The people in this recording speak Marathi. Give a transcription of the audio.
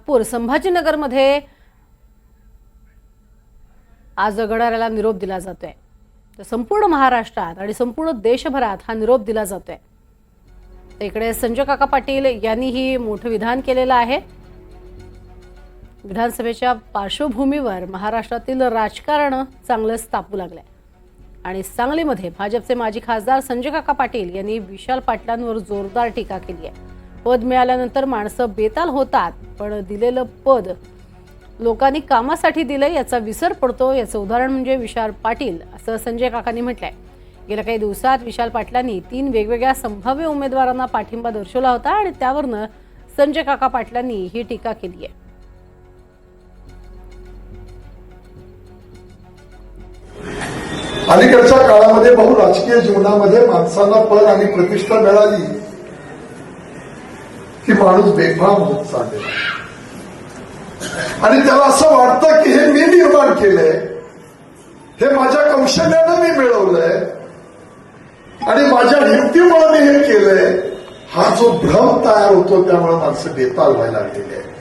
नागपूर संभाजीनगरमध्ये आज घड्याळाला निरोप दिला जातोय। तर संपूर्ण महाराष्ट्रात आणि संपूर्ण देशभरात हा निरोप दिला जातोय। इकडे संजय काका पाटील यांनी ही मोठं विधान केलेलं आहे। विधानसभेच्या पार्श्वभूमीवर महाराष्ट्रातील राजकारण चांगलंच तापू लागलंय आणि सांगलीमध्ये भाजपचे माजी खासदार संजय काका पाटील यांनी विशाल पाटलांवर जोरदार टीका केली आहे। पद मिळाल्यानंतर माणसं बेताल होतात, पण दिलेलं पद लोकांनी कामासाठी दिलं याचा विसर पडतो। याचं उदाहरण म्हणजे विशाल पाटील, असं संजय काकांनी म्हटलंय। गेल्या काही दिवसात विशाल पाटलांनी 3 वेगवेगळ्या संभाव्य उमेदवारांना पाठिंबा दर्शवला होता आणि त्यावरनं संजय काका पाटलांनी ही टीका केली आहे। अलीकडच्या काळामध्ये बहुराजकीय जीवनामध्ये माणसांना पद आणि प्रतिष्ठा मिळाली की माणूस बेफाम होत चाललेला आणि त्याला असं वाटतं की हे मी निर्माण केलंय, हे माझ्या कौशल्यानं मी मिळवलंय आणि माझ्या युक्तीमुळे मी हे केलंय। हा जो भ्रम तयार होतो त्यामुळे माणसं बेताल व्हायला लागलेली आहे।